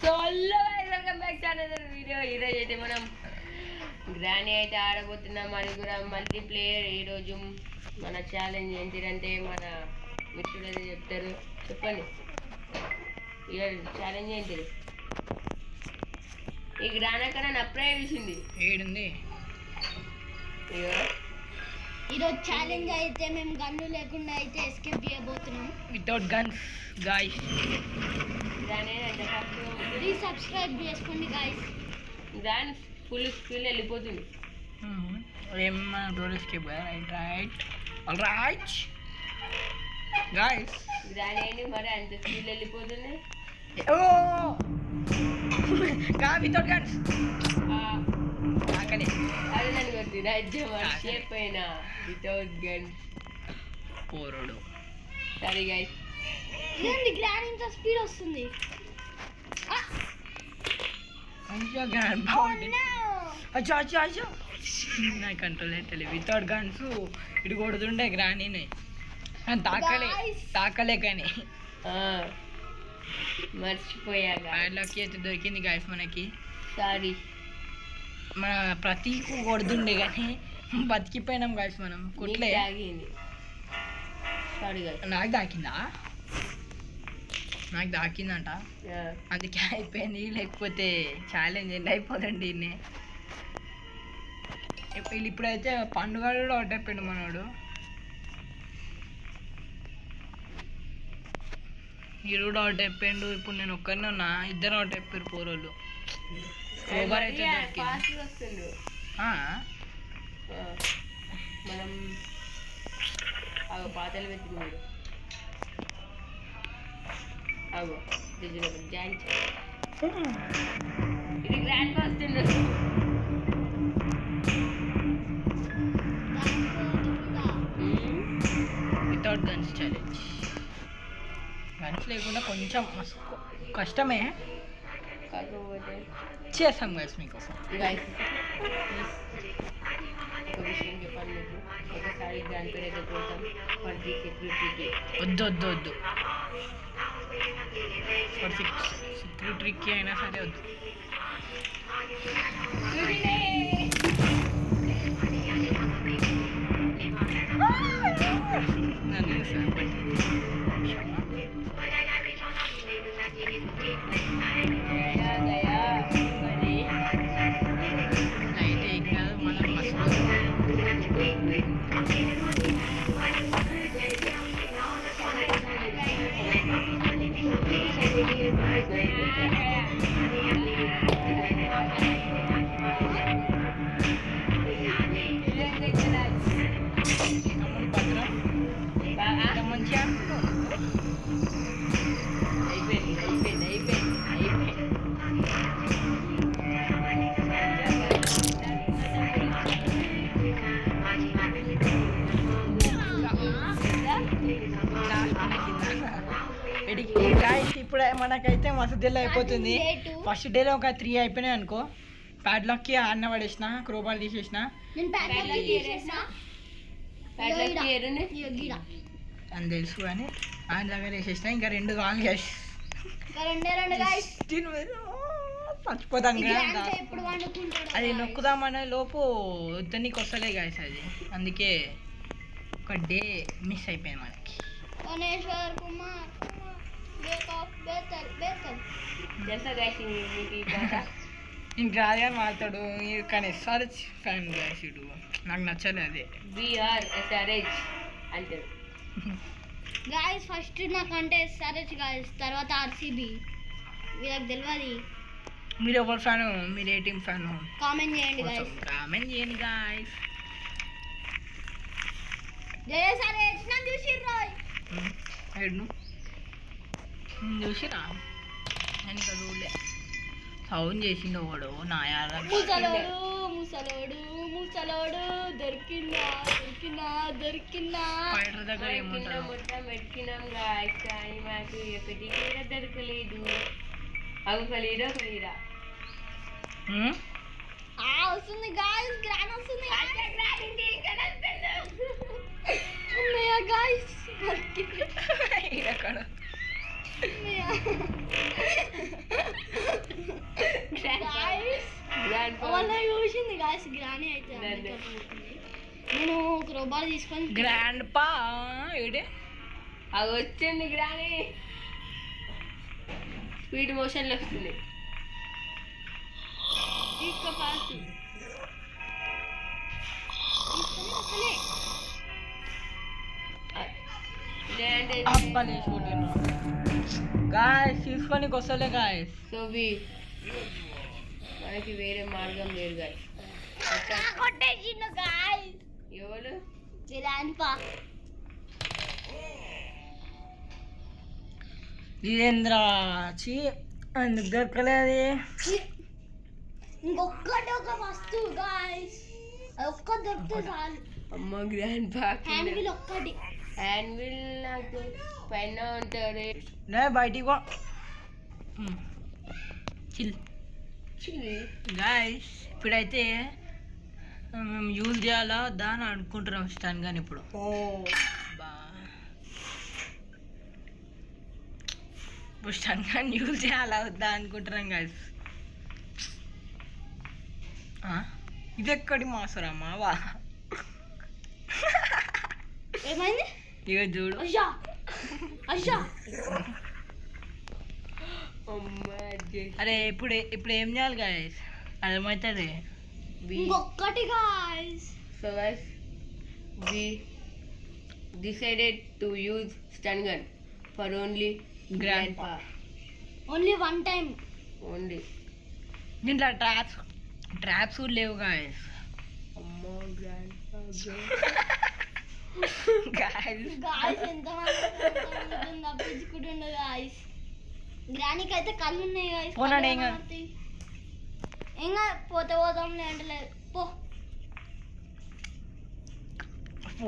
So hello guys welcome back to another video. ఈరోజు అయితే మనం గ్రానీ అయితే ఆడబోతున్నాం. అది కూడా మల్టీప్లేయర్. ఈరోజు మన ఛాలెంజ్ ఏంటిదంటే మన మిత్రులు అయితే చెప్తారు. చెప్పండి ఈరోజు ఛాలెంజ్ ఏంటిది? ఈ గ్రానీ అక్కడ నప్పుడే చూసింది ఏడుంది. ఈరోజు ఛాలెంజ్ అయితే మేము గన్ను లేకుండా అయితే ఎస్కేప్ చేయబోతున్నాం. Without guns guys. రీసబ్స్క్రైబ్ చేసుకోండి గాయ్స్. గ్రానీ ఫుల్ స్పీడ్ వెళ్ళిపోతుంది. ఏమన్నా door escape right right all right guys. Granny ఏంటి మరి అంత స్పీడ్ వెళ్ళిపోతుంది? ఓ గా వితౌట్ గన్స్ ఆకలి అది నన్ను కొట్టి రాజ్యం షేప్ అయినా వితౌట్ గన్స్ పోరుడు. సరే గైస్, ఇదేంటి గ్రానీ ఇంత స్పీడ్ వస్తుంది? మంచిగా గన్ బాగుంది. అచ్చా అచ్చా అచ్చా నా కంట్రోల్ అయితే వితౌట్ గన్స్ ఇటు కొడుతుండే గ్రానీని తాకలే కానీ మర్చిపోయాక లక్కీ అయితే దొరికింది గాయస్ మనకి. సారీ, మన ప్రతీకు కొడుతుండే కానీ బతికిపోయినాం గాయస్ మనం. కుట్లే తాగింది. Sorry guys. నాకు దాకిందంట, అందుకే అయిపోయింది. లేకపోతే ఛాలెంజ్ ఎండ్ అయిపోదండి. ఇప్పుడైతే పండుగ కూడా అవుట్ అయిపోయింది మనోడు. మీరు కూడా అవుట్ అయిపోయిండు. ఇప్పుడు నేను ఒక్కరినే ఉన్నా, ఇద్దరు అవుట్ అయిపోయారు పోరోళ్ళు. ఓవర్ అయితే వస్తుండు. మనం పాతలు పెట్టినాడు. అగో జాయింట్ ఇది గ్రాండ్ వస్తుండు. Without guns challenge. గన్స్ లేకుండా కొంచెం కష్టమే, కాకపోతే చేస్తాం గైస్ మీకోసం. గైస్ ఒక విషయం చెప్పాలి మీకు. ఒకసారి గ్రాండ్ పేరు అయితే పోతాం ఫర్ సెక్యూరిటీకి. వద్దు ఫర్ సెక్యూరిటీకి అయినా సరే వద్దు. ఇప్పుడు మనకైతే మస్తు డేలో అయిపోతుంది. ఫస్ట్ డేలో ఒక 3 అయిపోయినాయి అనుకో. ప్యాడ్లాక్కి అన్న పడేసిన, క్రోబాల్ తీసేసిన అని తెలుసు కానీ ఆయన దగ్గర వేసేసిన. ఇంకా 2 కావాలి గైస్. చచ్చిపోతాం కదా. అది నొక్కుదామనే లోపు ఇతనికి వస్తలే గైస్ అది. అందుకే ఒక డే మిస్ అయిపోయింది మనకి. ఇంక రాదు కానీ మాట్లాడు కానీ ఎస్ఆర్హెచ్ ఫ్యాన్ గాయస్. ఇడు నాకు నచ్చలేదు. అదే ఎస్ఆర్హెచ్ అంటే గాయస్ ఫస్ట్ నాకంటే ఎస్ఆర్హెచ్ గాయస్, తర్వాత ఆర్సీబీ. వీళ్ళకి తెలియదు. మీరు ఎవరు ఫ్యాను? మీరు ఏ టీం ఫ్యాన్? కామెంట్ చేయండి గాయస్. కామెంట్ చేయండి గాయస్. ఎస్ఆర్హెచ్ నన్ను చూసిర్రు. చూసిరా నేను ఇక్కడ చూడలే. సౌండ్ చేసిండు వాడు. నాయాల ముసలోడు దొరికినా ఫైటర్ దగ్గర ఏముంటారు? మొత్తం పెట్టుకున్నాం గాయస్, కానీ మాకు ఒకటి కూడా దొరకలేదు. అవి కలిరా వస్తుంది గాయస్. గ్రాండ్ వస్తుంది గాయస్. గ్రాండ్ వాళ్ళ చూసింది గాయస్ గ్రాని అయితే అందుకే పోతుంది. నేను క్రోబాల్ తీసుకొని గ్రాండ్ పా ఏడే అది వచ్చింది గ్రాని స్పీడ్ మోషన్లో వస్తుంది. తీసుకో ఫాస్ట్ తీసుకొని లేదంటే అబ్బా లేచిపోతున్నా గాయస్ తీసుకొని వస్తలే గాయస్. సో మనకి వేరే మార్గం లేదు గాయస్. కొట్టేసిన గాయస్ ఎవరు గ్రాండ్ పా వీరేంద్ర చీ ఎందుకు దొరకలేదు. ఇంకొక్కటి ఒక వస్తువు గాయస్ ఒక్క దొరికితే చాలు. అమ్మ గ్రాండ్ పాక్ హ్యాండ్ వీల్ ఒక్కటి హ్యాండ్ వీల్ నాకు పైన ఉంటుంది. నే బయటికి పో చిల్ గాయస్. ఇప్పుడైతే మేము యూజ్ చేయాలా వద్దా అని అనుకుంటున్నాం స్టన్ గాని ఇప్పుడు. ఇప్పుడు స్టన్ గాని యూజ్ చేయాలా వద్దా అనుకుంటున్నాం గాయస్. ఇది ఎక్కడి మాసరా మావా ఏమైంది ఇక చూడు. అయ్యా అయ్యా అరే ఇప్పుడు ఇప్పుడు ఏం చేయాలి గాయస్ అర్థమవుతుంది. ఇంకొక్కటి guys. So guys, we decided to use stun gun for only grandpa. Only one time Only. దీంట్లో ట్రాప్స్ కూడా లేవు గాయస్. అమ్మ grandpa. గాయస్ గాయస్ ఎంతమంది తప్పించుకుంటుండే గాయస్. గ్రానికి అయితే కళ్ళు ఉన్నాయి గాయస్. పోనాడు ఇంకా. ఇంకా పోతే పోతాం లేదంటే లేదు పో.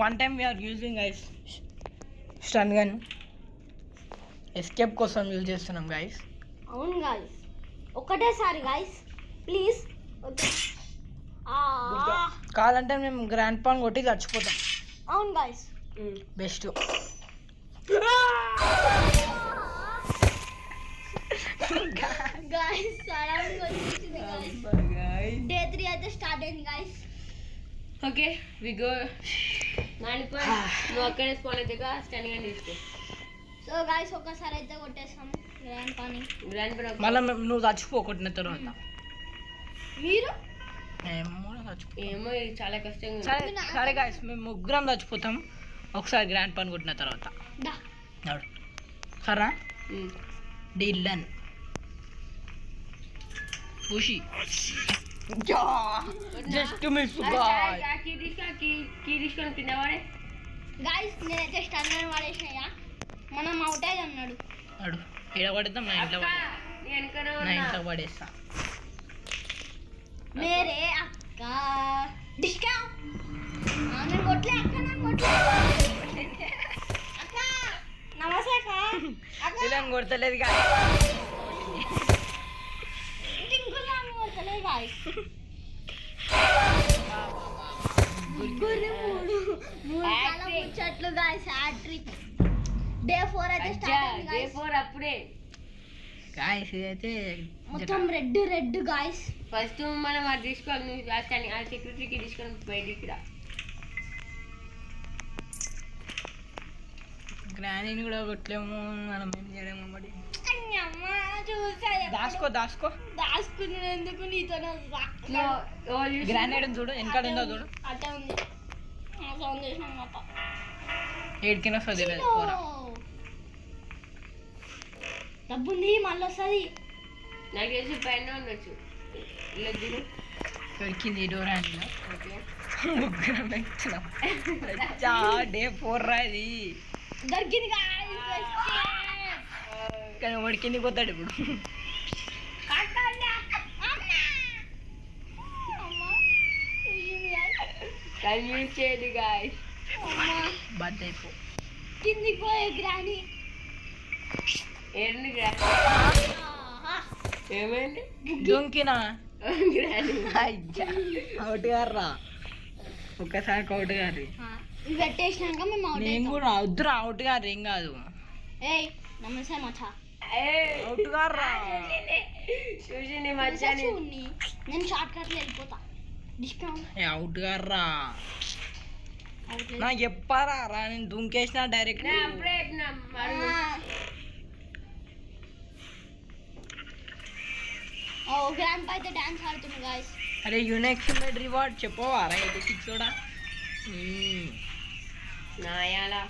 One time we are using guys stun gun escape కోసం యూజ్ చేస్తున్నాం గైస్. అవును గాయస్ ఒకటేసారి గాయస్ ప్లీజ్. కావాలంటే మేము గ్రాండ్ పాన్ కొట్టి చచ్చిపోతాం. అవును గాయస్ బెస్ట్. గాయస్ సడన్ వచ్చింది గాయస్. డే 3 అయితే స్టార్ట్ అయింది గాయస్. Okay, we go. నానిపై నువ్వు అక్కడే స్పాన్ అయితే స్టన్ gun తీసుకో. సో గాయస్ ఒక్కసారి అయితే కొట్టేస్తాం గ్రాండ్ పాని. గ్రాండ్ పా మళ్ళీ నువ్వు చచ్చిపో కొట్టిన తర్వాత. మీరు ఏమో చచ్చిపో. ఏమో ఇది చాలా కష్టంగా ఉంది. సరే సరే గాయస్ మేము ముగ్గురం చచ్చిపోతాం ఒకసారి గ్రాండ్ పాన్ కొట్టిన తర్వాత. దా సరా ఉమ్. డీలన్ ఖుషి జస్ట్ మిస్ గాయ్. కీ తీసుకొని తిన్నవాడే గాయస్ నేనైతే స్టన్ gun వాడేసినాయా మనం అవుట్ అయ్యి అన్నాడు. అడు ఏడ పడతాం నా ఇంట్లో అక్క, నీ వెనకనే నా ఉన్నా. ఇంట్లో పడేస్తా. మేరే అక్క డిస్కా నేను కొట్లే అక్క నాకు కొట్లే అక్క నమస్తే అక్క అక్క ఇలా కొడతలేదు కానీ ఇంకొక కొట్టలేదు గాయస్. ముగ్గురు మూడు చాలా ముచ్చట్లు గాయస్. హ్యాట్రిక్ డే 4 అయితే అచ్చా, స్టార్ట్ అయింది day గాయస్. 4 అప్పుడే. గాయస్ ఇదైతే మొత్తం రెడ్ గాయస్. ఫస్ట్ మనం అది తీసుకోవాలి. నువ్వు రాస్తాను ఆ సెక్యూరిటీకి తీసుకొని బయటికి రా. గ్రానీని కూడా కొట్టలేము మనం ఏం చేయలేము మరి. అమ్మ చూసా దాసుకో దాచుకున్నాను ఎందుకు నీతోనే గ్రానైడ్ చూడు వెనకాల ఉందో చూడు. అట్టే ఉంది సౌండ్ చేసిన మాట. ఏడికిన వస్తుంది పోరా. డబ్బుంది మళ్ళీ వస్తుంది. నాకు తెలిసి పైన ఉండొచ్చు. ఇలా చూడు. దొరికింది డోర్ హ్యాండిల్. ఓకే, ముగ్గురం ఎక్కినాం. అచ్చా, డే 4 రా ఇది. దొరికింది కానీ వాడి కిందికి పోతాడు ఇప్పుడు. కన్విన్స్ చేయండి గాయస్. బద్ద అయిపో. కిందికి పోయే గ్రాని. ఏంటి గ్రాండ్ ఏమైంది? దొంకినా గ్రాండ్ అవుట్ గారు ఒక్కసారి అవుట్ గారి. ఇవి పెట్టేసినాక మేము అవుట్ నేను అవుతాం. కూడా వద్దురా అవుట్ గారు ఏం కాదు. ఏయ్ నమస్తే మచ్చా. అవుట్ గారా చూసింది మధ్యాహ్నం చూడండి నేను షార్ట్ కట్లో వెళ్ళిపోతా డిస్కౌంట్ అవుట్ గారా నాకు చెప్పారా రా నేను దుంకేసిన డైరెక్ట్ అప్పుడే చెప్పినా గ్రాండ్ పా అయితే డాన్స్ ఆడుతుంది గాయస్ అరే యూనిక్ రివార్డ్ చెప్పవా రా 86 కూడా నాయాలా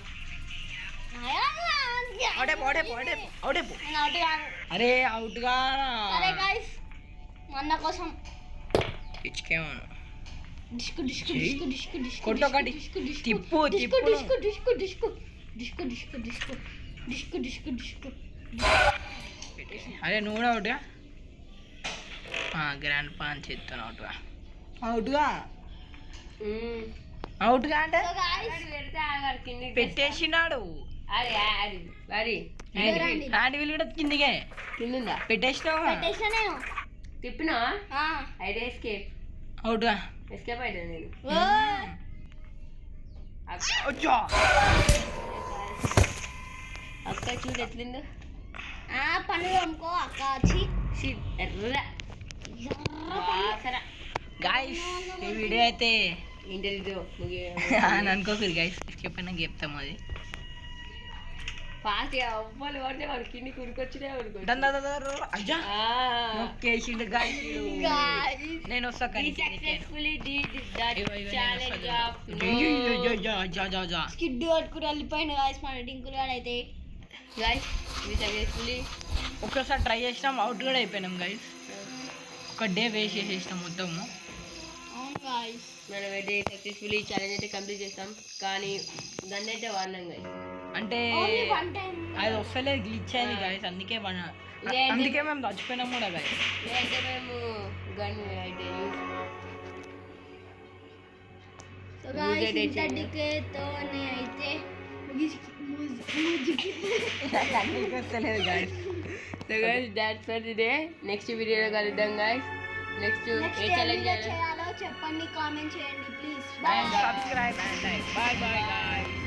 అరే అవుట్ గారా సరే గాయస్ మన కోసం ఇచ్చుకేమను disc disc disc disc disc కొట్టొకటి. డిస్కు డిస్కు తిప్పు, డిస్కు తిప్పు. Disc disc disc disc disc disc disc disc disc అరే నువ్వు కూడా అవుట్గా గ్రాండ్ పాన్ చేస్తాను అవుట్గా అవుట్గా అవుట్గా అంటే సో గాయస్ పెడితే ఆగారు కిందికి పెట్టేసినాడు అది అది మరి హ్యాండ్ వీల్ కూడా కిందికే కిందుందా పెట్టేసినావు పెట్టేసా నేను తిప్పినా ఆ. ఐడియా ఎస్కేప్ అవుట్గా ఎస్కేప్ అయితే నేను ఓ. వచ్చా అక్క చూడు ఎట్లిందో ఆ పనులు అనుకో అక్క వచ్చి ఎర్ర వాసన గాయస్ ఈ వీడియో అయితే ఇంటర్వ్యూ అని అనుకోకూడదు గాయస్ ఎస్కేప్ అయినా చెప్తాము అది ఫాస్ట్ అవ్వాలి పడితే వాడు కింది కురికొచ్చినే అజ్జా నొక్కేసిండు గాయస్ Guys. నేను వస్తా కానీ successfully did that challenge of skid కట్టుకుని వెళ్ళిపోయిన గాయస్ మన డింకులు అయితే గైస్ వి సక్సెస్ఫుల్లీ ఒక్కసారి ట్రై చేసినాం అవుట్ కూడా అయిపోయినాం గైస్ ఒక డే వేస్ట్ చేసేసినాం మొత్తము అవును గాయస్ మనం అయితే సక్సెస్ఫుల్లీ ఛాలెంజ్ అయితే కంప్లీట్ చేస్తాం కానీ దాన్ని అయితే వాడినాం గైస్ అంటే ఓన్లీ వన్ టైం అది వస్తలేదు గ్లిచ్ అయింది గైస్ అందుకే అందుకే మేము చచ్చిపోయినాం కూడా గైస్ లేదంటే మేము గన్ అయితే యూస్ సో గాయస్ ఇంతటికేతోనే అయితే వస్తలేదు guys so guys that's for today next వీడియోలో కలుద్దాం గైస్ నెక్స్ట్ నెక్స్ట్ ఏ ఏం ఛాలెంజ్ వీడియో చేయాలో చెప్పండి కామెంట్ చేయండి please subscribe and like bye bye guys